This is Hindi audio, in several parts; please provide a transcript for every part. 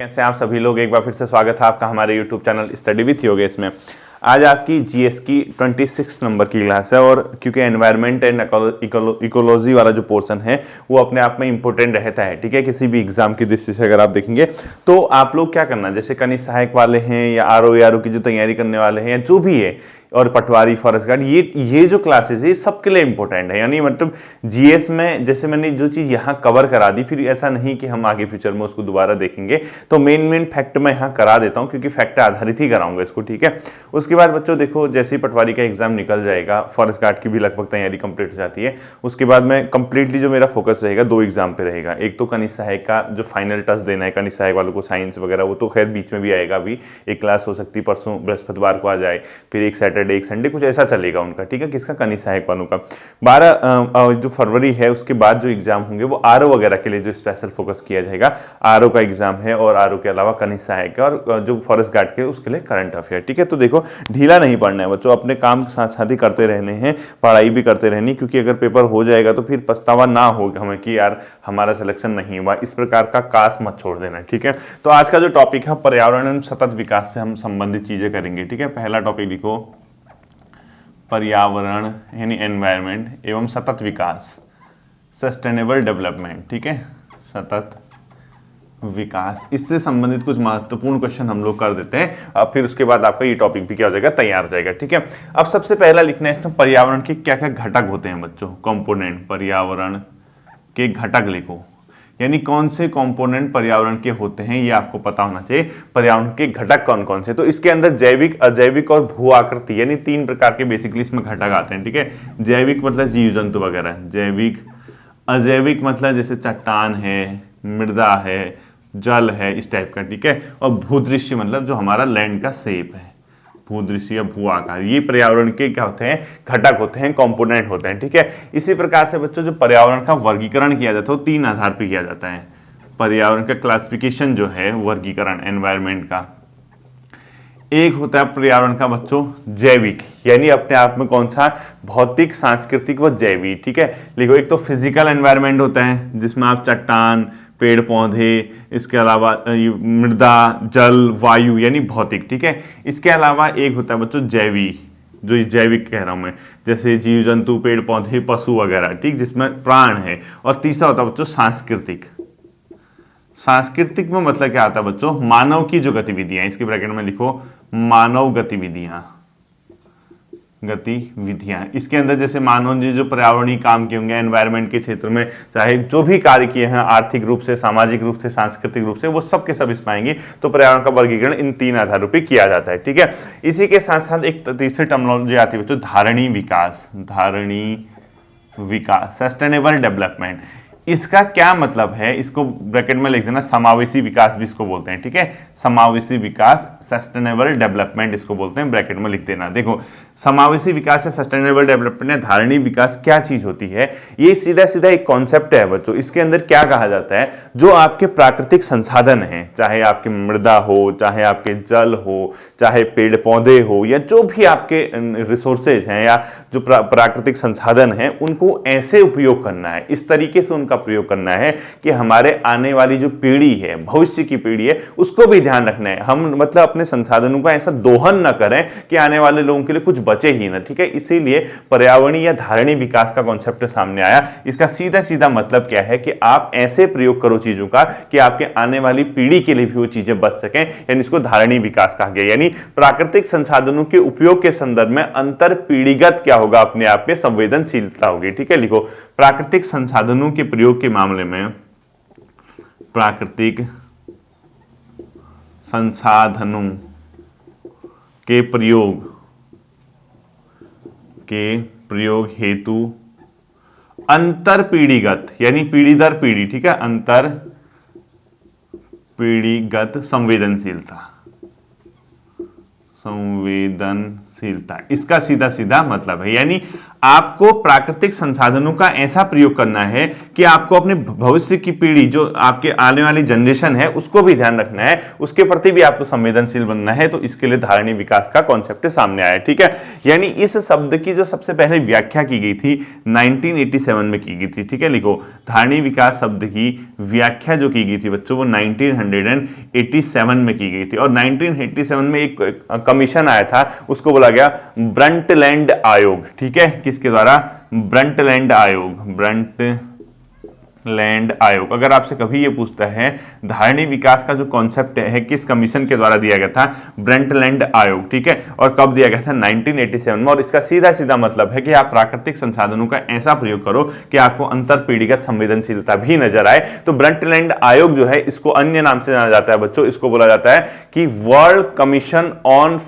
कैसे आप सभी लोग, एक बार फिर से स्वागत है आपका हमारे YouTube channel study with Yogesh में। आज आपकी जीएस की 26 नंबर की क्लास है और क्योंकि एनवायरनमेंट एंड इकोलॉजी वाला जो पोर्शन है वो अपने आप में इंपॉर्टेंट रहता है, ठीक है। किसी भी एग्जाम की दृष्टि से अगर आप देखेंगे तो आप लोग क्या करना, जैसे कनिष्ठ सहायक वाले हैं या आरओ की जो तैयारी करने वाले हैं या जो भी है, और पटवारी, फॉरेस्ट गार्ड, ये जो क्लासेस है ये सबके लिए इंपॉर्टेंट है। यानी मतलब जीएस में जैसे मैंने जो चीज़ यहाँ कवर करा दी, फिर ऐसा नहीं कि हम आगे फ्यूचर में उसको दोबारा देखेंगे, तो मेन फैक्ट मैं यहाँ करा देता हूँ क्योंकि फैक्ट आधारित ही कराऊंगा इसको, ठीक है। उसके बाद बच्चों देखो, जैसे ही पटवारी का एग्जाम निकल जाएगा, फॉरेस्ट गार्ड की भी लगभग तैयारी कंप्लीट हो जाती है, उसके बाद मैं कंप्लीटली जो मेरा फोकस रहेगा दो एग्जाम पे रहेगा। एक तो कनिष्ठ सहायक का जो फाइनल टच देना है कनिष्ठ सहायक वालों को, साइंस वगैरह, वो तो खैर बीच में भी आएगा, अभी एक क्लास हो सकती है परसों बृहस्पतिवार को आ जाए, फिर एक सैटरडे एक संडे कुछ ऐसा चलेगा उनका, ठीक है। किसका, कनिष्ठ सहायक वालों का 12 जो फरवरी है उसके बाद जो एग्जाम होंगे वो आरओ वगैरह के लिए जो स्पेशल फोकस किया जाएगा, आरओ का एग्जाम है, और आरओ के अलावा कनिष्ठ सहायक का और जो फॉरेस्ट गार्ड के उसके लिए करंट अफेयर, ठीक है। तो देखो, ढीला नहीं पड़ना है बच्चों, अपने काम साथ साथ ही करते रहने हैं, पढ़ाई भी करते रहनी, क्योंकि अगर पेपर हो जाएगा तो फिर पछतावा ना हो हमें कि यार हमारा सिलेक्शन नहीं हुआ, इस प्रकार का कास मत छोड़ देना, ठीक है। तो आज का जो टॉपिक है पर्यावरण एवं सतत विकास से हम संबंधित चीजें करेंगे, ठीक है। पहला टॉपिक लिखो, पर्यावरण यानी एनवायरनमेंट एवं सतत विकास, सस्टेनेबल डेवलपमेंट, ठीक है, सतत विकास, इससे संबंधित कुछ महत्वपूर्ण क्वेश्चन हम लोग कर देते हैं। अब फिर उसके बाद आपका ये टॉपिक भी क्या हो जाएगा, तैयार हो जाएगा, ठीक है। अब सबसे पहला लिखना है इसमें पर्यावरण के क्या क्या घटक होते हैं बच्चों, कंपोनेंट, पर्यावरण के घटक लिखो, यानी कौन से कंपोनेंट पर्यावरण के होते हैं ये आपको पता होना चाहिए। पर्यावरण के घटक कौन कौन से, तो इसके अंदर जैविक, अजैविक और भू आकृति यानी तीन प्रकार के बेसिकली इसमें घटक आते हैं, ठीक है। जैविक मतलब जीव जंतु वगैरह, जैविक। अजैविक मतलब जैसे चट्टान है, मृदा है, जल है, इस टाइप का, ठीक है। और भूदृश्य मतलब जो हमारा लैंड का शेप है, भूदृश्य या भू आकार, ये पर्यावरण के क्या होते हैं, घटक होते हैं, कंपोनेंट होते हैं, ठीक है। इसी प्रकार से बच्चों जो पर्यावरण का वर्गीकरण किया जाता है वो तीन आधार पर किया जाता है। पर्यावरण का क्लासिफिकेशन जो है, वर्गीकरण एनवायरनमेंट का, एक होता है पर्यावरण का बच्चों जैविक, यानी अपने आप में कौन सा, भौतिक, सांस्कृतिक व जैविक, ठीक है। लिखो, एक तो फिजिकल एनवायरनमेंट होता है जिसमें आप चट्टान, पेड़ पौधे, इसके अलावा मृदा, जल, वायु यानी भौतिक, ठीक है। इसके अलावा एक होता है बच्चों जैविक, जो जैविक कह रहा हूं मैं, जैसे जीव जंतु, पेड़ पौधे, पशु वगैरह, ठीक, जिसमें प्राण है। और तीसरा होता है बच्चों सांस्कृतिक। सांस्कृतिक में मतलब क्या आता है बच्चों, मानव की जो गतिविधियां, इसके ब्रैकेट में लिखो मानव गतिविधियां, इसके अंदर जैसे मानव जी जो पर्यावरणीय काम किए होंगे एनवायरनमेंट के क्षेत्र में, चाहे जो भी कार्य किए हैं आर्थिक रूप से, सामाजिक रूप से, सांस्कृतिक रूप से, वो सब के सब इस पाएंगे। तो पर्यावरण का वर्गीकरण इन तीन आधारों पर किया जाता है, ठीक है। इसी के साथ साथ एक तीसरी टर्मिनोलॉजी आती है बच्चों, धारणीय विकास, धारणीय विकास, सस्टेनेबल डेवलपमेंट। इसका क्या मतलब है, इसको ब्रैकेट में लिख देना, समावेशी विकास भी इसको बोलते हैं, ठीक है। समावेशी विकास, सस्टेनेबल डेवलपमेंट इसको बोलते हैं, ब्रैकेट में लिख देना। देखो, समावेशी विकास या सस्टेनेबल डेवलपमेंट या धारणीय विकास क्या चीज होती है, ये सीधा सीधा एक कॉन्सेप्ट है बच्चों। इसके अंदर क्या कहा जाता है, जो आपके प्राकृतिक संसाधन हैं, चाहे आपकी मृदा हो, चाहे आपके जल हो, चाहे पेड़ पौधे हो, या जो भी आपके रिसोर्सेज हैं या जो प्राकृतिक संसाधन हैं, उनको ऐसे उपयोग करना है, इस तरीके से उनका प्रयोग करना है कि हमारे आने वाली जो पीढ़ी है, भविष्य की पीढ़ी है, उसको भी ध्यान रखना है। हम मतलब अपने संसाधनों का ऐसा दोहन न करें कि आने वाले लोगों के लिए कुछ बचे ही ना, ठीक है। इसीलिए पर्यावरणीय या धारणीय विकास का कॉन्सेप्ट सामने आया। इसका सीधा सीधा मतलब क्या है कि आप ऐसे प्रयोग करो चीजों का कि आपके आने वाली पीढ़ी के लिए भी वो चीजें बच सकें, यानी इसको धारणीय विकास कहा गया। यानी प्राकृतिक संसाधनों के उपयोग के संदर्भ में अंतर पीढ़ीगत क्या होगा, अपने आप में संवेदनशीलता होगी, ठीक है। लिखो, प्राकृतिक संसाधनों के प्रयोग के मामले में, प्राकृतिक संसाधनों के प्रयोग हेतु अंतर पीढ़ीगत यानी पीढ़ी दर पीढ़ी, ठीक है, अंतर पीढ़ीगत संवेदनशीलता शीलता, इसका सीधा सीधा मतलब है। यानी आपको प्राकृतिक संसाधनों का ऐसा प्रयोग करना है कि आपको अपने भविष्य की पीढ़ी, जो आपके आने वाली जनरेशन है, उसको भी ध्यान रखना है, उसके प्रति भी आपको संवेदनशील बनना है। तो इसके लिए धारणीय विकास का कॉन्सेप्ट सामने आया, ठीक है। यानी इस शब्द की जो सबसे पहले व्याख्या की गई थी 1987 में की गई थी, ठीक है। लिखो, धारणीय विकास शब्द की व्याख्या जो की गई थी बच्चों, वो 1987 में की गई थी। और 1987 में एक कमीशन आया था, उसको बोला गया ब्रंटलैंड आयोग, ठीक है। किसके द्वारा? ब्रंटलैंड आयोग, ब्रंटलैंड आयोग। अगर आपसे कभी ये पूछता है धारणीय विकास का जो कॉन्सेप्ट है किस कमीशन के द्वारा दिया गया था? ब्रंटलैंड आयोग, ठीक है। और कब दिया गया था? 1987 में। और इसका सीधा सीधा मतलब है कि आप प्राकृतिक संसाधनों का ऐसा प्रयोग करो कि आपको अंतर पीढ़ीगत संवेदनशीलता भी नजर आए। तो ब्रंटलैंड आयोग जो है, इसको अन्य नाम से जाना जाता है बच्चों, इसको बोला जाता है कि वर्ल्ड कमीशन ऑन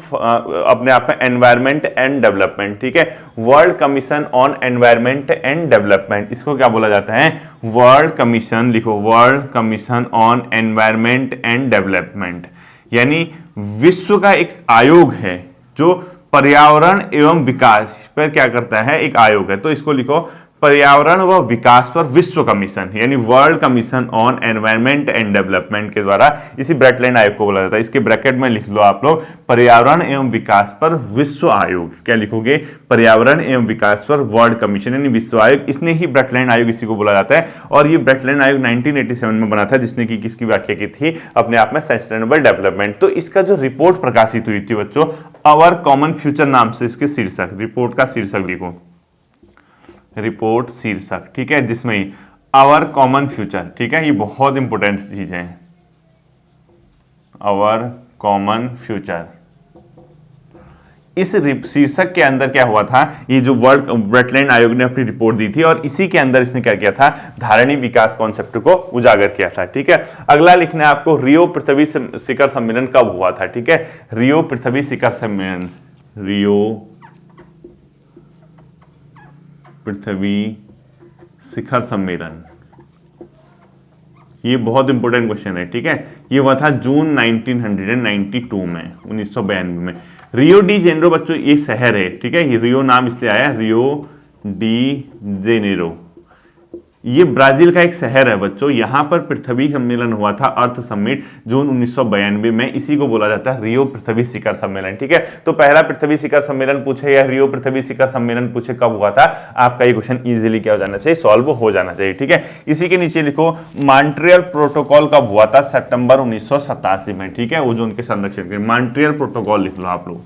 अपने आप में एनवायरमेंट एंड डेवलपमेंट, ठीक है। World Commission on Environment and Development, इसको क्या बोला जाता है? World Commission. लिखो, World Commission on Environment and Development. यानी विश्व का एक आयोग है जो पर्यावरण एवं विकास पर क्या करता है, एक आयोग है। तो इसको लिखो, पर्यावरण व विकास पर विश्व कमीशन, यानी world Commission on Environment and development के द्वारा इसी ब्रंटलैंड आयोग को बोला जाता है। इसके ब्रैकेट में लिख लो आप लोग, पर्यावरण एवं विकास पर विश्व आयोग। क्या लिखोगे? पर्यावरण एवं विकास पर वर्ल्ड कमीशन, यानी विश्व आयोग। इसने ही ब्रंटलैंड आयोग इसी को बोला जाता है। और ये ब्रंटलैंड आयोग 1987 में बना था, जिसने की किसकी व्याख्या की थी? अपने आप में सस्टेनेबल डेवलपमेंट। तो इसका जो रिपोर्ट प्रकाशित हुई थी बच्चों, आवर कॉमन फ्यूचर नाम से इसके शीर्षक, रिपोर्ट का शीर्षक लिखो, रिपोर्ट शीर्षक, ठीक है, जिसमें आवर कॉमन फ्यूचर, ठीक है, ये बहुत इंपॉर्टेंट चीज है, आवर कॉमन फ्यूचर। इस शीर्षक के अंदर क्या हुआ था? ये जो वर्ल्ड ब्रंटलैंड आयोग ने अपनी रिपोर्ट दी थी, और इसी के अंदर इसने क्या किया था? धारणीय विकास कॉन्सेप्ट को उजागर किया था, ठीक है। अगला लिखना है आपको, रियो पृथ्वी शिखर सम्मेलन कब हुआ था, ठीक है। रियो पृथ्वी शिखर सम्मेलन, रियो पृथ्वी शिखर सम्मेलन, ये बहुत इंपॉर्टेंट क्वेश्चन है, ठीक है। ये हुआ था जून 1992 में, 1992 में। रियो डी जेनेरो बच्चों ये शहर है, ठीक है। ये रियो नाम इसलिए आया, रियो डी जेनेरो, ये ब्राजील का एक शहर है बच्चों। यहां पर पृथ्वी सम्मेलन हुआ था, अर्थ समिट, जून 1992 में। इसी को बोला जाता है रियो पृथ्वी शिखर सम्मेलन, ठीक है। तो पहला पृथ्वी शिखर सम्मेलन पूछे या रियो पृथ्वी शिखर सम्मेलन पूछे कब हुआ था, आपका ये क्वेश्चन इजीली क्या हो जाना चाहिए? सॉल्व हो जाना चाहिए, ठीक है। इसी के नीचे लिखो, मॉन्ट्रियल प्रोटोकॉल कब हुआ था? सितंबर 1987 में, ठीक है। ओजोन के संरक्षण के मॉन्ट्रियल प्रोटोकॉल लिख लो आप लोग।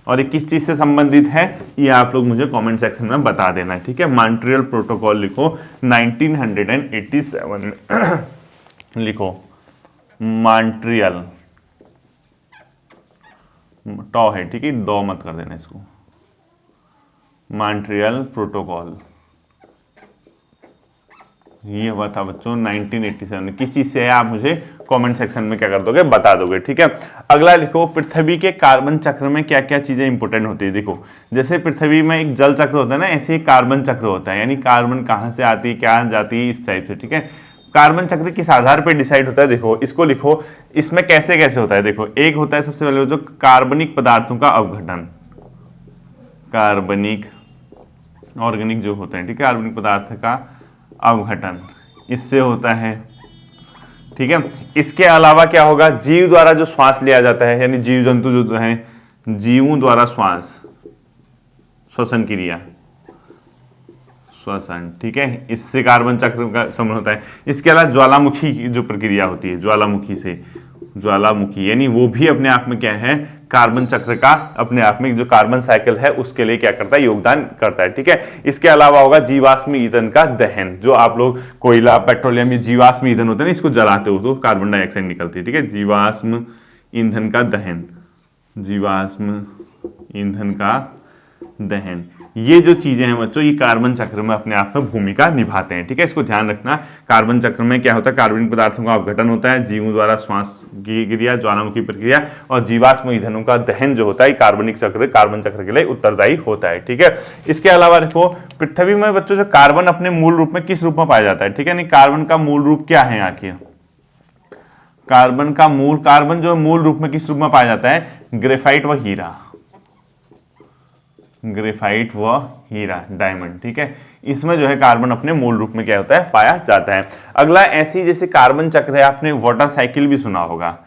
और ये किस चीज से संबंधित है, ये आप लोग मुझे कमेंट सेक्शन में बता देना, ठीक है। मॉन्ट्रियल प्रोटोकॉल लिखो 1987 में लिखो, मॉन्ट्रियल, टॉ है, ठीक है, दो मत कर देना इसको, मॉन्ट्रियल प्रोटोकॉल। ये हुआ था बच्चों 1987 में। किस चीज से है, आप मुझे कमेंट सेक्शन में क्या कर दोगे? बता दोगे, ठीक है। अगला लिखो, पृथ्वी के कार्बन चक्र में क्या क्या चीजें इंपॉर्टेंट होती है। देखो, जैसे पृथ्वी में एक जल चक्र होता है ना, ऐसे ही कार्बन चक्र होता है, यानी कार्बन कहां से आती है, क्या जाती है, इस टाइप से, ठीक है। कार्बन चक्र किस आधार पर डिसाइड होता है? देखो, इसको लिखो, इसमें कैसे कैसे होता है। देखो, एक होता है सबसे पहले जो कार्बनिक पदार्थों का अवघटन, कार्बनिक, ऑर्गेनिक जो होते हैं, ठीक है, कार्बनिक पदार्थ का अवघटन, इससे होता है, ठीक है। इसके अलावा क्या होगा? जीव द्वारा जो श्वास लिया जाता है, यानी जीव जंतु जो है, जीवों द्वारा श्वास, श्वसन क्रिया, श्वसन, ठीक है, इससे कार्बन चक्र का संबंध होता है। इसके अलावा ज्वालामुखी की जो प्रक्रिया होती है, ज्वालामुखी से, ज्वालामुखी, यानी वो भी अपने आप में क्या है? कार्बन चक्र का अपने आप में जो कार्बन साइकिल है उसके लिए क्या करता है? योगदान करता है, ठीक है। इसके अलावा होगा जीवाश्म ईंधन का दहन, जो आप लोग कोयला, पेट्रोलियम, ये जीवाश्म ईंधन होते हैं ना, इसको जलाते हो तो कार्बन डाइऑक्साइड निकलती है, ठीक है। जीवाश्म ईंधन का दहन, जीवाश्म ईंधन का दहन, ये जो चीजें हैं बच्चों, ये कार्बन चक्र में अपने आप में भूमिका निभाते हैं, ठीक है। इसको ध्यान रखना। कार्बन चक्र में क्या होता है? कार्बनिक पदार्थों का अवघटन होता है, जीवों द्वारा श्वास की क्रिया, ज्वालामुखी प्रक्रिया, और जीवाश्म ईंधनों का दहन जो होता है, कार्बनिक चक्र, कार्बन चक्र के लिए उत्तरदायी होता है, ठीक है। इसके अलावा देखो, पृथ्वी में बच्चों जो कार्बन अपने मूल रूप में किस रूप में पाया जाता है, ठीक है। नहीं, कार्बन का मूल रूप क्या है आखिर? कार्बन का मूल, कार्बन जो मूल रूप में किस रूप में पाया जाता है? ग्रेफाइट व हीरा, ग्रेफाइट व हीरा, डायमंड, ठीक है। इसमें जो है कार्बन अपने मूल रूप में क्या होता है, पाया जाता है। अगला ऐसी जैसे कार्बन चक्र है, आपने वाटर साइकिल भी सुना होगा,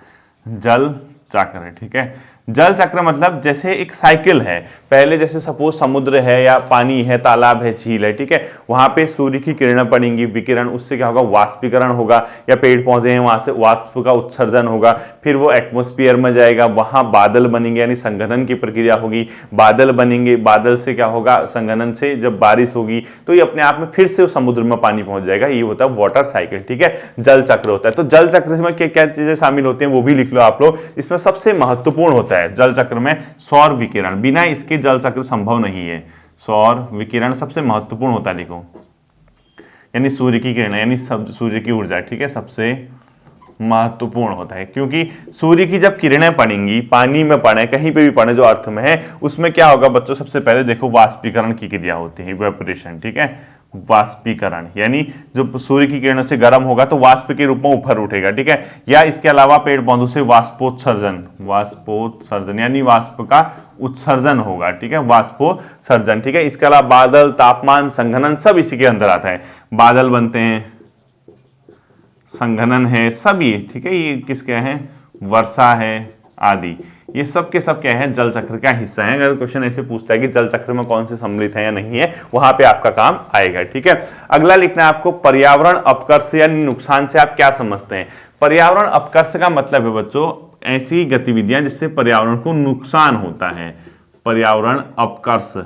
जल चक्र, ठीक है। जल चक्र मतलब जैसे एक साइकिल है, पहले जैसे सपोज समुद्र है या पानी है, तालाब है, झील है, ठीक है, वहां पे सूर्य की किरणें पड़ेंगी, विकिरण, उससे क्या होगा, वाष्पीकरण होगा, या पेड़ पौधे हैं वहां से वाष्प का उत्सर्जन होगा, फिर वो एटमॉस्फेयर में जाएगा, वहां बादल बनेंगे, यानी संघनन की प्रक्रिया होगी, बादल बनेंगे, बादल से क्या होगा, संघनन से जब बारिश होगी तो ये अपने आप में फिर से समुद्र में पानी पहुंच जाएगा, ये होता है वाटर साइकिल, ठीक है, जल चक्र होता है। तो जल चक्र में क्या क्या चीजें शामिल होती हैं वो भी लिख लो आप लोग। इसमें सबसे महत्वपूर्ण होता है जल चक्र में सौर विकिरण, बिना इसके जल चक्र संभव नहीं है। सौर विकिरण सबसे महत्वपूर्ण होता है, लिखो, यानी सूर्य की किरण, यानी सूर्य की ऊर्जा, ठीक है, सबसे महत्वपूर्ण होता है, क्योंकि सूर्य की जब किरणें पड़ेंगी, पानी में पड़े, कहीं पे भी पड़े जो अर्थ में है, उसमें क्या होगा बच्चों, सबसे पहले देखो वाष्पीकरण की क्रिया होती है, इवेपोरेशन, ठीक है, वाष्पीकरण, यानी जो सूर्य की किरणों से गर्म होगा तो वाष्प के रूप में ऊपर उठेगा, ठीक है। या इसके अलावा पेड़ पौधों से वाष्पोत्सर्जन, वाष्पोत्सर्जन यानी वाष्प का उत्सर्जन होगा, ठीक है, वाष्पोत्सर्जन, ठीक है। इसके अलावा बादल, तापमान, संघनन सब इसी के अंदर आता है, बादल बनते हैं, संघनन है, सब ये, ठीक है, ये किसके हैं, वर्षा है आदि, ये सब के सब क्या है, जल चक्र का हिस्सा है। अगर क्वेश्चन ऐसे पूछता है कि जल चक्र में कौन से सम्मिलित है या नहीं है, वहां पे आपका काम आएगा, ठीक है। अगला लिखना है आपको पर्यावरण अपकर्ष या नुकसान से आप क्या समझते हैं। पर्यावरण अपकर्ष का मतलब है बच्चों ऐसी गतिविधियां जिससे पर्यावरण को नुकसान होता है। पर्यावरण अपकर्ष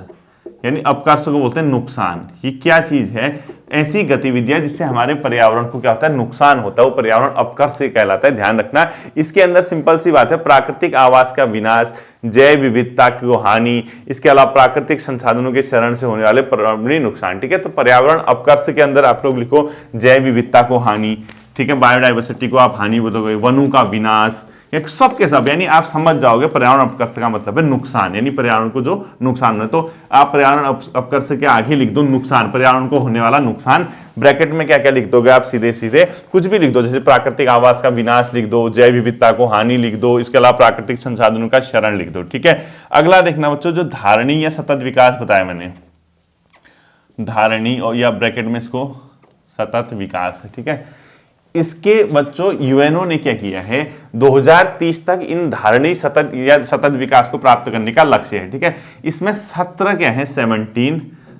यानी अपकर्ष को बोलते हैं नुकसान। ये क्या चीज है, ऐसी गतिविधियां जिससे हमारे पर्यावरण को क्या होता है, नुकसान होता है, वो पर्यावरण अपकर्ष से कहलाता है, ध्यान रखना। इसके अंदर सिंपल सी बात है, प्राकृतिक आवास का विनाश, जैव विविधता की हानि, इसके अलावा प्राकृतिक संसाधनों के क्षरण से होने वाले पर्यावरणीय नुकसान, ठीक है। तो पर्यावरण अपकर्ष के अंदर आप लोग लिखो जैव विविधता को हानि, ठीक है, बायोडाइवर्सिटी को आप हानि बोलोगे, वनों का विनाश, एक सब के सब, यानी आप समझ जाओगे पर्यावरण अपकर्ष का मतलब है नुकसान, यानी पर्यावरण को जो नुकसान है। तो आप पर्यावरण अपकर्ष के आगे लिख दो नुकसान, पर्यावरण को होने वाला नुकसान, ब्रैकेट में क्या क्या लिख दोगे आप, सीधे सीधे कुछ भी लिख दो, जैसे प्राकृतिक आवास का विनाश लिख दो, जैव विविधता को हानि लिख दो, इसके अलावा प्राकृतिक संसाधनों का क्षरण लिख दो, ठीक है। अगला देखना बच्चों, जो धारणी या सतत विकास बताया मैंने, धारणी और या ब्रैकेट में इसको सतत विकास है, ठीक है। इसके बच्चों यूएनओ ने क्या किया है, 2030 तक इन धारणीय सतत या सतत विकास को प्राप्त करने का लक्ष्य है, ठीक है। इसमें 17 क्या है,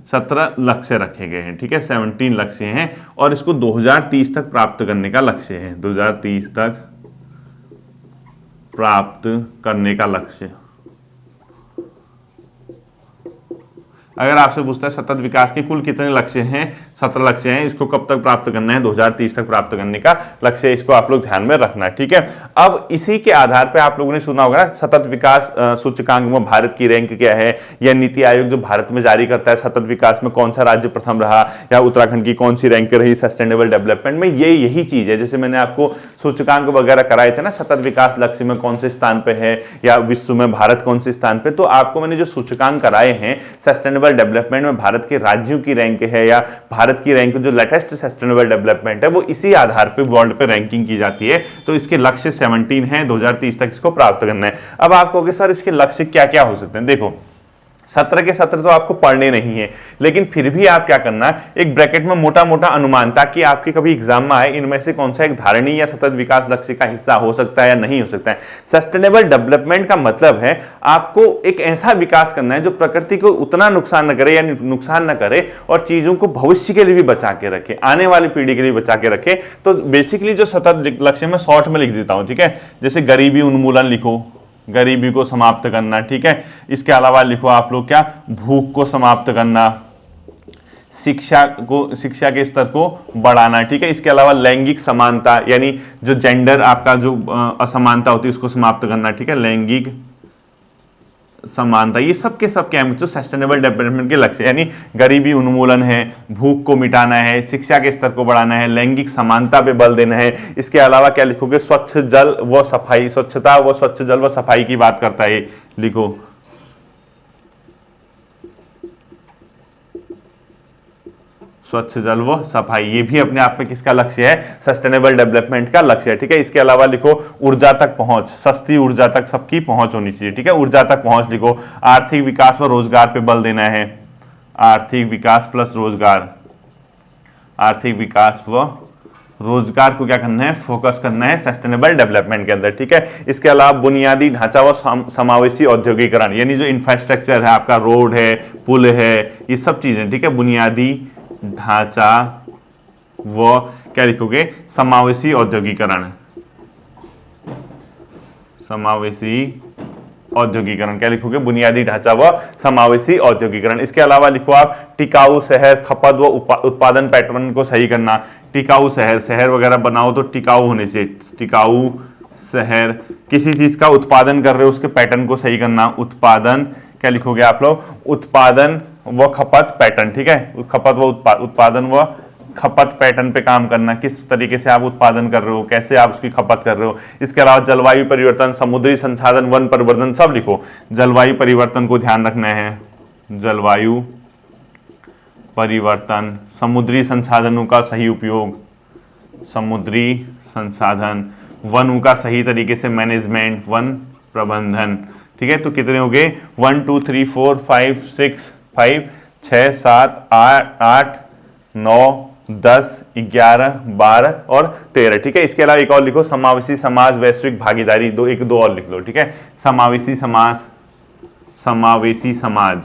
17 लक्ष्य रखे गए हैं, ठीक है, 17 लक्ष्य हैं और इसको 2030 तक प्राप्त करने का लक्ष्य है, 2030 तक प्राप्त करने का लक्ष्य। अगर आपसे पूछता है सतत विकास के कुल कितने लक्ष्य हैं, 17 लक्ष्य हैं, इसको कब तक प्राप्त करना है, 2030 तक प्राप्त करने का लक्ष्य है, इसको आप लोग ध्यान में रखना है, ठीक है। अब इसी के आधार पे आप लोगों ने सुना होगा ना सतत विकास सूचकांक में भारत की रैंक क्या है, या नीति आयोग जो भारत में जारी करता है सतत विकास में कौन सा राज्य प्रथम रहा, या उत्तराखंड की कौन सी रैंक रही सस्टेनेबल डेवलपमेंट में, ये यही चीज है। जैसे मैंने आपको सूचकांक वगैरह कराए थे ना, सतत विकास लक्ष्य में कौन से स्थान पे है या विश्व में भारत कौन से स्थान पे, तो आपको मैंने जो सूचकांक कराए हैं सस्टेनेबल डेवलपमेंट में भारत के राज्यों की रैंक है या भारत की रैंक जो लेटेस्ट सस्टेनेबल डेवलपमेंट है, वो इसी आधार पे वर्ल्ड पे रैंकिंग की जाती है। तो इसके लक्ष्य 17 है, 2030 तक इसको प्राप्त करना है। अब आप कहोगे सर इसके लक्ष्य क्या क्या हो सकते हैं, देखो 17 के 17 तो आपको पढ़ने नहीं है, लेकिन फिर भी आप क्या करना, एक ब्रैकेट में मोटा मोटा अनुमान, ताकि आपके कभी एग्जाम में आए इनमें से कौन सा एक धारणीय या सतत विकास लक्ष्य का हिस्सा हो सकता है या नहीं हो सकता है। सस्टेनेबल डेवलपमेंट का मतलब है आपको एक ऐसा विकास करना है जो प्रकृति को उतना नुकसान न करे, यानी नुकसान न करे और चीजों को भविष्य के लिए भी बचा के रखे, आने वाली पीढ़ी के लिए बचा के रखे। तो बेसिकली जो सतत लक्ष्य में शॉर्ट में लिख देता हूं, ठीक है, जैसे गरीबी उन्मूलन लिखो, गरीबी को समाप्त करना, ठीक है। इसके अलावा लिखो आप लोग क्या, भूख को समाप्त करना, शिक्षा के स्तर को बढ़ाना, ठीक है। इसके अलावा लैंगिक समानता यानी जो जेंडर आपका जो असमानता होती है उसको समाप्त करना, ठीक है, लैंगिक समानता, ये सब के सब क्या है जो सस्टेनेबल डेवलपमेंट के लक्ष्य, यानी गरीबी उन्मूलन है, भूख को मिटाना है, शिक्षा के स्तर को बढ़ाना है, लैंगिक समानता पे बल देना है। इसके अलावा क्या लिखोगे, स्वच्छ जल व सफाई, स्वच्छता व स्वच्छ जल व सफाई की बात करता है, लिखो। स्वच्छ जल व सफाई, ये भी अपने आप में किसका लक्ष्य है, सस्टेनेबल डेवलपमेंट का लक्ष्य है, ठीक है। इसके अलावा लिखो ऊर्जा तक पहुंच, सस्ती ऊर्जा तक सबकी पहुंच होनी चाहिए, ठीक है, ऊर्जा तक पहुंच लिखो। आर्थिक विकास व रोजगार पे बल देना है, आर्थिक विकास प्लस रोजगार, आर्थिक विकास व रोजगार को क्या करना है, फोकस करना है सस्टेनेबल डेवलपमेंट के अंदर, ठीक है। इसके अलावा बुनियादी ढांचा व समावेशी औद्योगिकरण, यानी जो इंफ्रास्ट्रक्चर है आपका, रोड है, पुल है, ये सब चीजें, ठीक है। बुनियादी ढांचा व क्या लिखोगे, समावेशी औद्योगिकरण, समावेशी औद्योगिकरण, क्या लिखोगे, बुनियादी ढांचा व समावेशी औद्योगिकरण। इसके अलावा लिखो आप टिकाऊ शहर, खपत व उत्पादन पैटर्न को सही करना। टिकाऊ शहर, शहर वगैरह बनाओ तो टिकाऊ होने चाहिए, टिकाऊ शहर, किसी चीज का उत्पादन कर रहे हो उसके पैटर्न को सही करना। उत्पादन, क्या लिखोगे आप लोग, उत्पादन व खपत पैटर्न, ठीक है, खपत व उत्पादन व खपत पैटर्न पे काम करना, किस तरीके से आप उत्पादन कर रहे हो, कैसे आप उसकी खपत कर रहे हो। इसके अलावा जलवायु परिवर्तन, समुद्री संसाधन, वन परिवर्तन, सब लिखो। जलवायु परिवर्तन को ध्यान रखना है, जलवायु परिवर्तन, समुद्री संसाधनों का सही उपयोग, समुद्री संसाधन, वनों का सही तरीके से मैनेजमेंट, वन प्रबंधन, ठीक है। तो कितने हो गए, 1 2 3 4 5 6 5 6 7 8 9 10 11 12 और 13, ठीक है। इसके अलावा एक और लिखो, समावेशी समाज, वैश्विक भागीदारी, एक दो और लिख लो, ठीक है। समावेशी समाज, समावेशी समाज,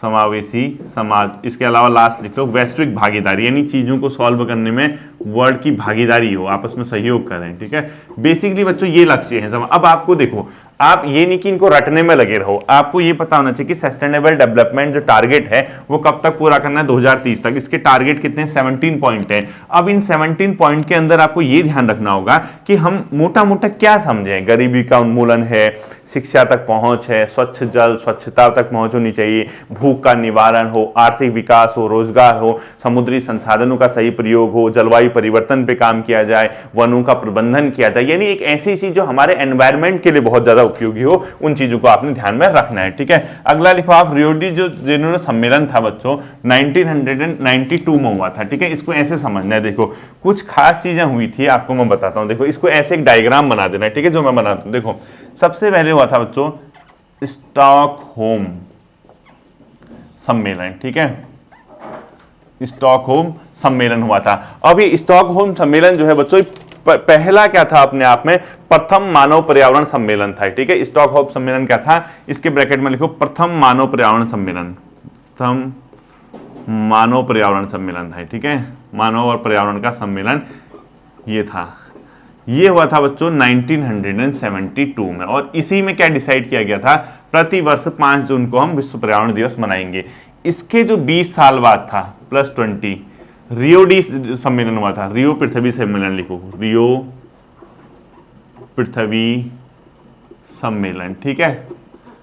समावेशी समाज। इसके अलावा लास्ट लिख लो वैश्विक भागीदारी, यानी चीजों को सॉल्व करने में वर्ल्ड की भागीदारी हो, आपस में सहयोग करें, ठीक है। बेसिकली बच्चों ये लक्ष्य है सब। अब आपको देखो, आप ये नहीं कि इनको रटने में लगे रहो, आपको ये पता होना चाहिए कि सस्टेनेबल डेवलपमेंट जो टारगेट है वो कब तक पूरा करना है, 2030 तक। इसके टारगेट कितने, 17 पॉइंट है। अब इन 17 पॉइंट के अंदर आपको ये ध्यान रखना होगा कि हम मोटा मोटा क्या समझें। गरीबी का उन्मूलन है, शिक्षा तक पहुंच है, स्वच्छ जल, स्वच्छता तक पहुंच होनी चाहिए, भूख का निवारण हो, आर्थिक विकास हो, रोजगार हो, समुद्री संसाधनों का सही प्रयोग हो, जलवायु परिवर्तन पे काम किया जाए, वनों का प्रबंधन किया जाए, यानी एक ऐसी चीज जो हमारे एनवायरमेंट के लिए बहुत ज्यादा उपयोगी हो, उन चीजों को आपने ध्यान में रखना है, ठीक है। अगला लिखो आप, रियो डी जेनेरो सम्मेलन था बच्चों 1992 में हुआ था, ठीक है। इसको ऐसे समझना है, देखो कुछ खास चीजें हुई थी, आपको मैं बताता हूं। देखो इसको ऐसे एक डायग्राम बना देना है, ठीक है, जो मैं बनाता हूं। देखो सबसे पहले हुआ था बच्चों स्टॉकहोम सम्मेलन, ठीक है, स्टॉकहोम सम्मेलन हुआ था। अभी स्टॉकहोम सम्मेलन जो है बच्चों पहला क्या था, अपने आप में प्रथम मानव पर्यावरण सम्मेलन था, ठीक है। स्टॉकहोम सम्मेलन क्या था, इसके ब्रैकेट में लिखो प्रथम मानव पर्यावरण सम्मेलन, प्रथम मानव पर्यावरण सम्मेलन था, ठीक है। मानव और पर्यावरण का सम्मेलन ये था, ये हुआ था बच्चों 1972 में। और इसी में क्या डिसाइड किया गया था, प्रति वर्ष 5 जून को हम विश्व पर्यावरण दिवस मनाएंगे। इसके जो 20 साल बाद था +20 रियो डी सम्मेलन हुआ था, रियो पृथ्वी सम्मेलन लिखो, रियो पृथ्वी सम्मेलन, ठीक है।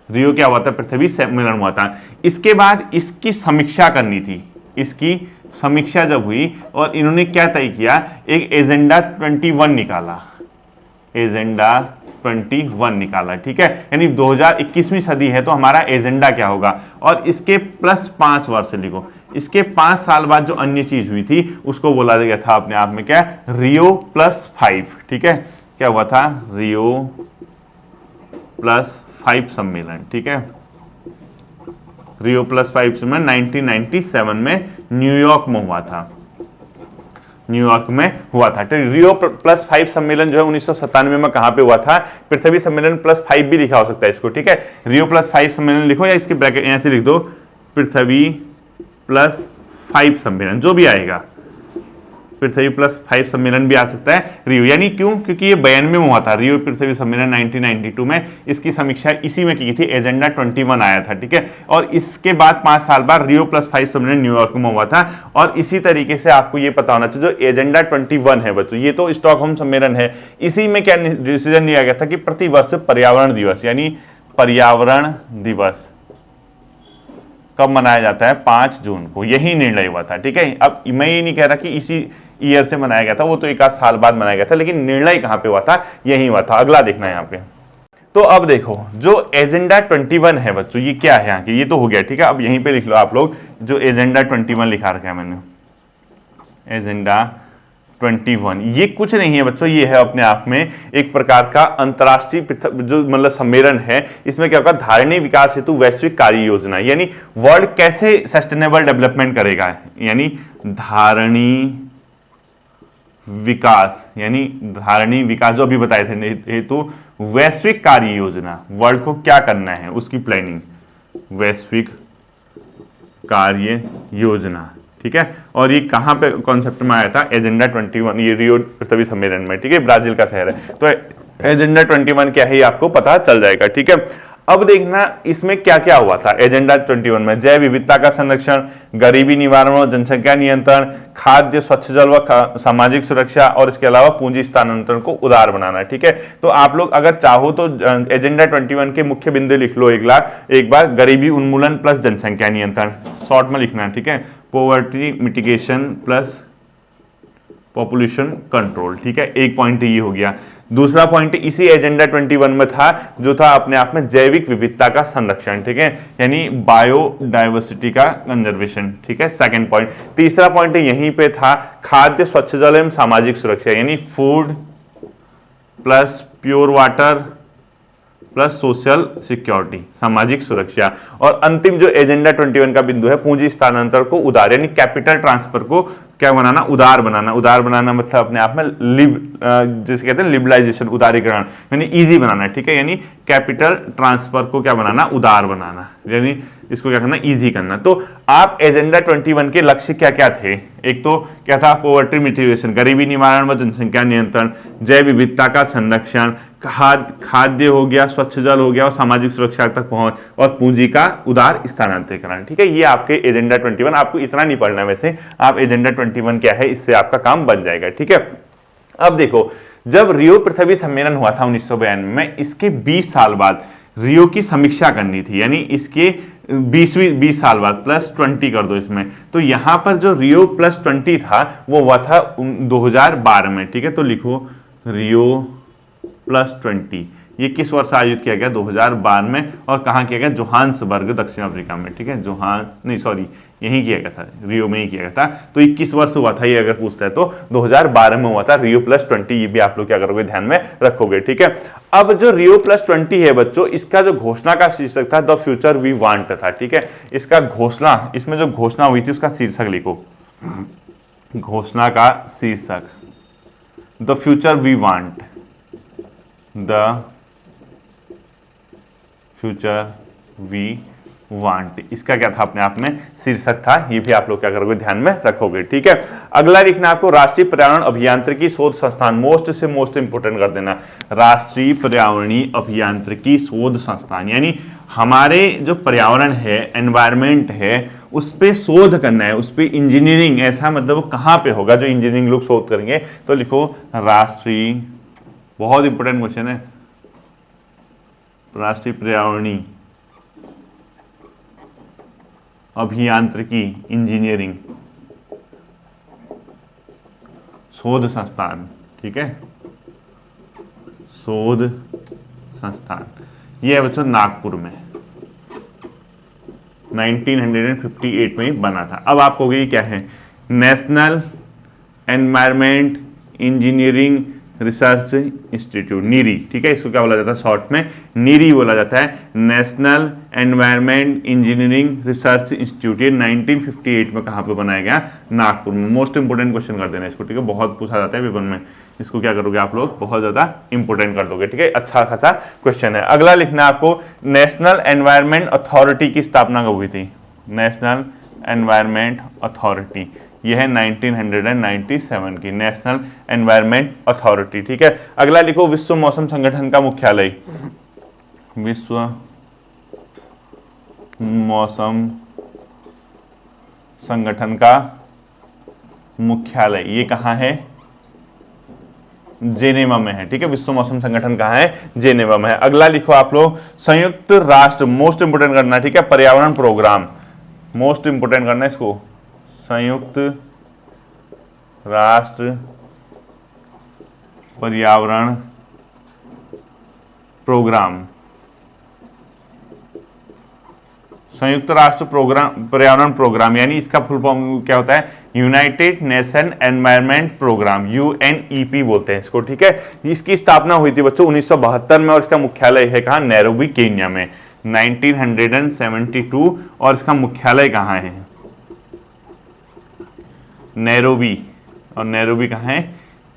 रियो क्या हुआ था, पृथ्वी सम्मेलन हुआ था। इसके बाद इसकी समीक्षा करनी थी, इसकी समीक्षा जब हुई और इन्होंने क्या तय किया, एक एजेंडा 21 निकाला, एजेंडा 21 निकाला, ठीक है। यानी 2021वीं सदी है तो हमारा एजेंडा क्या होगा, और इसके +5 वर्ष लिखो। इसके 5 साल बाद जो अन्य चीज हुई थी उसको बोला गया था अपने आप में क्या, रियो +5, ठीक है। क्या हुआ था, रियो +5 सम्मेलन, ठीक है। रियो +5 सम्मेलन 1997 में न्यूयॉर्क में हुआ था, न्यूयॉर्क में हुआ था। तो रियो +5 सम्मेलन जो है 1997 में कहां पे हुआ था, पृथ्वी सम्मेलन +5 भी लिखा हो सकता है इसको, ठीक है। रियो +5 सम्मेलन लिखो या इसके ब्रैकेट यहां से लिख दो, पृथ्वी +5 सम्मेलन, जो भी आएगा, पृथ्वी +5 सम्मेलन भी आ सकता है रियो। यानी क्यों, क्योंकि ये 92 में हुआ था, रियो पृथ्वी सम्मेलन 1992 में, इसकी समीक्षा इसी में की थी, एजेंडा 21 आया था, ठीक है। और इसके बाद 5 साल बाद रियो +5 सम्मेलन न्यूयॉर्क में हुआ था। और इसी तरीके से आपको ये पता होना चाहिए, जो एजेंडा 21 है बच्चों, ये तो स्टॉकहोम सम्मेलन है, इसी में क्या डिसीजन लिया गया था कि प्रतिवर्ष पर्यावरण दिवस, यानी पर्यावरण दिवस कब मनाया जाता है, 5 जून को, यही निर्णय हुआ था, ठीक है। अब मैं ये नहीं कह रहा कि इसी ईयर से मनाया गया था, वो तो 1 आध साल बाद मनाया गया था, लेकिन निर्णय कहां पे हुआ था, यही हुआ था। अगला देखना है यहाँ पे, तो अब देखो जो एजेंडा 21 है बच्चों, ये क्या है यहाँ की, ये तो हो गया ठीक है। अब यहीं पे लिख लो आप लोग जो एजेंडा 21 लिखा रखा है मैंने, एजेंडा 21 ये कुछ नहीं है बच्चों, ये है अपने आप में एक प्रकार का अंतरराष्ट्रीय जो मतलब सम्मेलन है। इसमें क्या होगा, धारणीय विकास हेतु वैश्विक कार्य योजना, यानी वर्ल्ड कैसे सस्टेनेबल डेवलपमेंट करेगा, यानी धारणीय विकास, यानी धारणीय विकास जो अभी बताए थे हेतु वैश्विक कार्य योजना, वर्ल्ड को क्या करना है उसकी प्लानिंग, वैश्विक कार्य योजना, ठीक है। और ये कहां पे कॉन्सेप्ट में आया था, एजेंडा 21, ये रियो पृथ्वी सम्मेलन में, ठीक है, ब्राजील का शहर है। तो एजेंडा 21 क्या है ये आपको पता चल जाएगा, ठीक है। अब देखना इसमें क्या क्या हुआ था एजेंडा 21 में, जैव विविधता का संरक्षण, गरीबी निवारण और जनसंख्या नियंत्रण, खाद्य स्वच्छ जल व सामाजिक सुरक्षा, और इसके अलावा पूंजी स्थानांतरण को उदार बनाना, ठीक है। तो आप लोग अगर चाहो तो एजेंडा 21 के मुख्य बिंदु लिख लो एक बार, गरीबी उन्मूलन प्लस जनसंख्या नियंत्रण, शॉर्ट में लिखना है, ठीक है, poverty mitigation plus population control, ठीक है। एक पॉइंट ये हो गया। दूसरा पॉइंट इसी एजेंडा 21 में था, जो था अपने आप में जैविक विविधता का संरक्षण, ठीक है, यानी बायोडाइवर्सिटी का कंजर्वेशन, ठीक है, सेकंड पॉइंट। तीसरा पॉइंट यहीं पे था खाद्य स्वच्छ जल एवं सामाजिक सुरक्षा, यानी food plus pure water plus social security, सामाजिक सुरक्षा। और अंतिम जो एजेंडा 21 का बिंदु है, पूंजी स्थानांतरण को उदार, यानी कैपिटल ट्रांसफर को क्या बनाना, उदार बनाना। उदार बनाना मतलब अपने आप में जिसे कहते हैं लिबरलाइजेशन, उदारीकरण, यानी इजी बनाना, ठीक है, यानी कैपिटल ट्रांसफर को क्या बनाना, उदार बनाना, यानी इसको क्या करना, इजी करना। तो आप एजेंडा 21 के लक्ष्य क्या क्या थे, एक तो क्या था, पॉवर्टी मिटिगेशन, गरीबी निवारण व जनसंख्या नियंत्रण, जैव विविधता का संरक्षण, खाद्य हो गया, स्वच्छ जल हो गया, और सामाजिक सुरक्षा तक पहुंच, और पूंजी का उदार स्थानांतरीकरण, ठीक है। ये आपके एजेंडा 21, आपको इतना नहीं पढ़ना, वैसे आप एजेंडा 21 क्या है इससे आपका काम बन जाएगा, ठीक है। अब देखो जब रियो पृथ्वी सम्मेलन हुआ था 1992 में, इसके 20 साल बाद रियो की समीक्षा करनी थी, यानी इसके 20 साल बाद प्लस 20 कर दो इसमें, तो यहां पर जो रियो प्लस 20 था वो हुआ था 2012 में, ठीक है। तो लिखो रियो प्लस 20, ये किस वर्ष आयोजित किया गया, 2012 में, और कहाँ किया गया, जोहान्सबर्ग दक्षिण अफ्रीका में, ठीक है। यहीं किया गया था, रियो में ही किया गया था। तो ये किस वर्ष हुआ था ये अगर पूछता है तो 2012 में हुआ था, रियो प्लस 20, ये भी आप लोग क्या करोगे, ध्यान में रखोगे, ठीक है। अब जो रियो प्लस 20 है बच्चों, इसका जो घोषणा का शीर्षक था द फ्यूचर वी वांट था, ठीक है। इसका घोषणा, इसमें जो घोषणा हुई थी उसका शीर्षक लिखो, घोषणा का शीर्षक the future we want, the future we want, इसका क्या था, अपने आप में शीर्षक था। ये भी आप लोग क्या करोगे, ध्यान में रखोगे, ठीक है। अगला लिखना आपको राष्ट्रीय पर्यावरण अभियांत्रिकी शोध संस्थान, मोस्ट से मोस्ट इंपोर्टेंट कर देना, राष्ट्रीय पर्यावरणीय अभियांत्रिकी शोध संस्थान, यानी हमारे जो पर्यावरण है, एनवायरमेंट है, उस पर शोध करना है, उस पर इंजीनियरिंग, ऐसा मतलब वो कहाँ पे होगा जो इंजीनियरिंग लोग शोध करेंगे। तो लिखो राष्ट्रीय, बहुत इंपोर्टेंट क्वेश्चन है, राष्ट्रीय पर्यावरणीय अभियांत्रिकी इंजीनियरिंग शोध संस्थान, ठीक है, शोध संस्थान। यह है बच्चों नागपुर में, 1958 में ही बना था। अब आप कहोगे क्या है, National Environment Engineering Research Institute, NEERI, ठीक है, इसको क्या बोला जाता है, शॉर्ट में नीरी बोला जाता है, National Environment Engineering Research institute. ये 1958 में कहाँ पे बनाया गया, नागपुर में। मोस्ट इंपोर्टेंट क्वेश्चन कर देना इसको, ठीक है, बहुत पूछा जाता है पेपर में, इसको क्या करोगे आप लोग, बहुत ज्यादा इंपोर्टेंट कर दोगे, ठीक है, अच्छा खासा क्वेश्चन है। अगला लिखना आपको, नेशनल एनवायरमेंट अथॉरिटी की स्थापना कब हुई थी, नेशनल एनवायरमेंट अथॉरिटी, यह है 1997 की, नेशनल एनवायरमेंट अथॉरिटी, ठीक है। अगला लिखो विश्व मौसम संगठन का मुख्यालय, विश्व मौसम संगठन का मुख्यालय, ये कहाँ है, जेनेवा में है, ठीक है। विश्व मौसम संगठन कहाँ है, जेनेवा में है। अगला लिखो आप लोग संयुक्त राष्ट्र, मोस्ट इंपोर्टेंट करना, ठीक है, पर्यावरण प्रोग्राम, मोस्ट इंपोर्टेंट करना इसको, संयुक्त राष्ट्र पर्यावरण प्रोग्राम, संयुक्त राष्ट्र प्रोग्राम पर्यावरण प्रोग्राम, यानी इसका फुल फॉर्म क्या होता है, United Nation Environment Programme, UNEP बोलते हैं इसको, ठीक है। इसकी स्थापना हुई थी बच्चों 1972 में, और इसका मुख्यालय है कहाँ, नैरोबी केन्या में 1972, और इसका मुख्यालय कहाँ है, नैरोबी, और नैरोबी कहाँ है,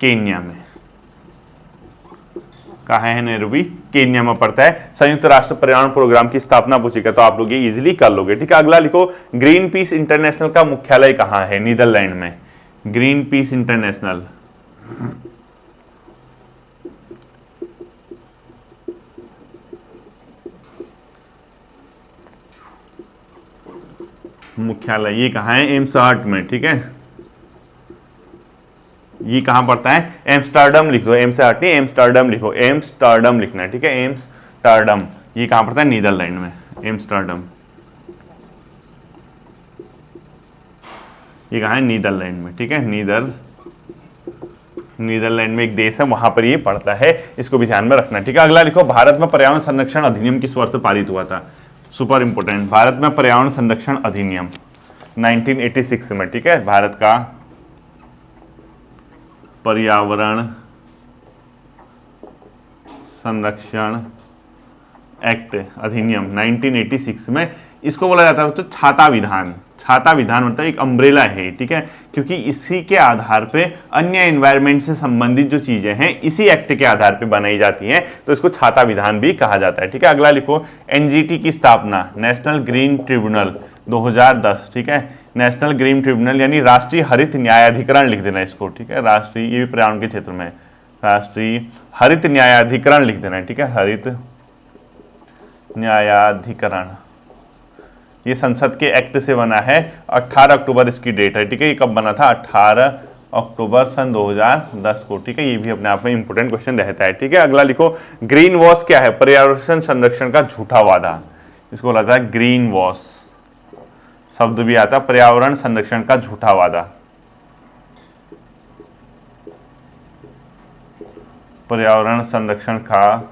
केन्या में, कहाँ है, नैरोबी केन्या में पड़ता है। संयुक्त राष्ट्र पर्यावरण प्रोग्राम की स्थापना पूछेगा तो आप लोग ये इजीली कर लोगे, ठीक है। अगला लिखो, ग्रीन पीस इंटरनेशनल का मुख्यालय कहाँ है, नीदरलैंड में, ग्रीन पीस इंटरनेशनल, मुख्यालय ये कहाँ है, एम्स्टर्डम में, ठीक है। ये कहाँ पड़ता है, एम्स्टर्डम लिख दो, एम्स्टर्डम नहीं, एम्स्टर्डम लिखो, एम्स्टर्डम लिखना है, ठीक है, एम्स्टर्डम। ये कहाँ पड़ता है, नीदरलैंड में, एम्स्टर्डम। ये कहाँ है, नीदरलैंड में, ठीक है, नीदरलैंड में एक देश है, वहां पर ये पड़ता है, इसको भी ध्यान में रखना, ठीक है। अगला लिखो, भारत में पर्यावरण संरक्षण अधिनियम किस वर्ष पारित हुआ था, सुपर इंपोर्टेंट, भारत में पर्यावरण संरक्षण अधिनियम 1986 में, ठीक है। भारत का पर्यावरण संरक्षण एक्ट अधिनियम 1986 में, इसको बोला जाता है तो छाता विधान। छाता विधान मतलब एक अम्ब्रेला है, ठीक है, क्योंकि इसी के आधार पे अन्य एनवायरनमेंट से संबंधित जो चीजें हैं इसी एक्ट के आधार पे बनाई जाती हैं, तो इसको छाता विधान भी कहा जाता है, ठीक है। अगला लिखो, एनजीटी की स्थापना, नेशनल ग्रीन ट्रिब्यूनल 2010, ठीक है, नेशनल ग्रीन ट्रिब्यूनल यानी राष्ट्रीय हरित न्यायाधिकरण लिख देना इसको, ठीक है, राष्ट्रीय, ये भी पर्यावरण के क्षेत्र में, राष्ट्रीय हरित न्यायाधिकरण लिख देना है, ठीक है, हरित न्यायाधिकरण। ये संसद के एक्ट से बना है, 18 अक्टूबर इसकी डेट है, ठीक है। ये कब बना था, 18 अक्टूबर सन 2010 को, ठीक है। ये भी अपने आप में इंपोर्टेंट क्वेश्चन रहता है, ठीक है। अगला लिखो, ग्रीन वॉश क्या है, पर्यावरण संरक्षण का झूठा वादा, इसको बोला जाता है ग्रीन वॉश, शब्द भी आता है, पर्यावरण संरक्षण का झूठा वादा, पर्यावरण संरक्षण का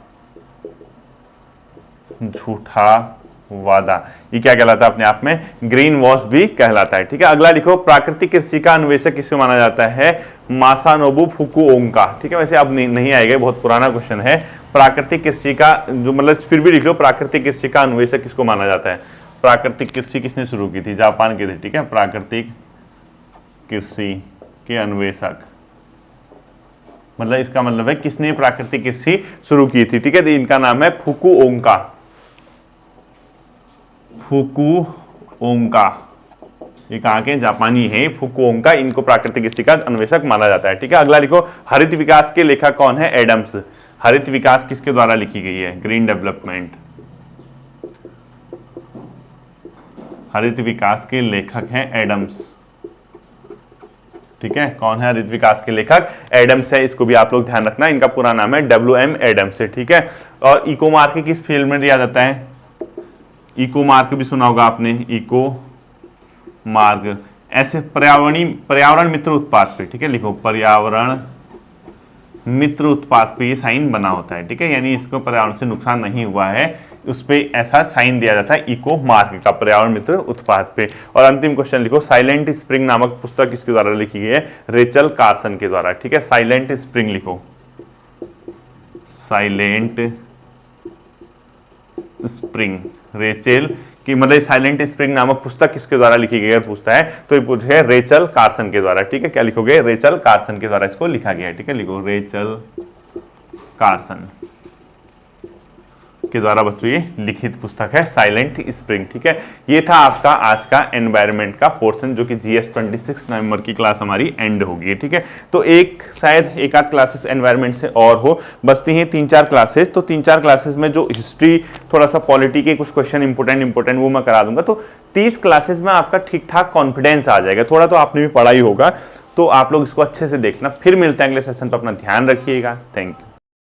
झूठा वादा, ये क्या कहलाता है, अपने आप में ग्रीन वॉश भी कहलाता है, ठीक है। अगला लिखो, प्राकृतिक कृषि का अन्वेषक किसको माना जाता है, मासानोबु फुकुओका, ठीक है। वैसे अब नहीं आएगा, बहुत पुराना क्वेश्चन है। प्राकृतिक कृषि का जो मतलब फिर भी लिख लो, प्राकृतिक कृषि का अन्वेषक किसको माना जाता है, प्राकृतिक कृषि किसने शुरू की थी, जापान की थी, ठीक है। प्राकृतिक कृषि के अन्वेषक मतलब इसका मतलब है किसने प्राकृतिक कृषि शुरू की थी, ठीक है। तो इनका नाम है फुकुओका, फुकुओका, ये कहाँ के, जापानी है, फुकुओका, इनको प्राकृतिक कृषि का अन्वेषक माना जाता है, ठीक है। अगला लिखो, हरित विकास के लेखक कौन है, एडम्स। हरित विकास किसके द्वारा लिखी गई है, ग्रीन डेवलपमेंट। हरित विकास के लेखक हैं एडम्स, ठीक है। कौन है हरित विकास के लेखक, एडम्स है, इसको भी आप लोग ध्यान रखना, इनका पूरा नाम है WM एडम्स है, ठीक है। और इको मार्क किस फील्ड में दिया जाता है, इको मार्क भी सुना होगा आपने, इको मार्क ऐसे पर्यावरण मित्र उत्पाद पे, ठीक है, लिखो पर्यावरण मित्र उत्पाद पे ये साइन बना होता है, ठीक है, यानी इसको पर्यावरण से नुकसान नहीं हुआ है, उस पे ऐसा साइन दिया जाता है इको मार्क का, पर्यावरण मित्र उत्पाद पे। और अंतिम क्वेश्चन लिखो, साइलेंट स्प्रिंग नामक पुस्तक किसके द्वारा लिखी गई है, रेचल कार्सन के द्वारा, ठीक है। साइलेंट स्प्रिंग लिखो, साइलेंट स्प्रिंग, रेचल की मतलब साइलेंट स्प्रिंग नामक पुस्तक किसके द्वारा लिखी गई है पूछता है, तो ये पूछे रेचल कार्सन के द्वारा, ठीक है। क्या लिखोगे, रेचल कार्सन के द्वारा इसको लिखा गया है, ठीक है, लिखो रेचल कार्सन के द्वारा बच्चों ये लिखित पुस्तक है साइलेंट स्प्रिंग, ठीक है। ये था आपका आज का एनवायरनमेंट का पोर्शन, जो कि GS 26 नवंबर की क्लास हमारी एंड होगी, ठीक है। तो एक शायद एक आध क्लासेस एनवायरनमेंट से और हो, बचती हैं 3-4 क्लासेस, तो 3-4 क्लासेस में जो हिस्ट्री, थोड़ा सा पॉलिटी के कुछ क्वेश्चन इंपोर्टेंट वो मैं करा दूंगा, तो 30 क्लासेस में आपका ठीक ठाक कॉन्फिडेंस आ जाएगा। थोड़ा तो आपने भी पढ़ा ही होगा, तो आप लोग इसको अच्छे से देखना। फिर मिलते हैं अगले सेशन पर, अपना ध्यान रखिएगा, थैंक यू।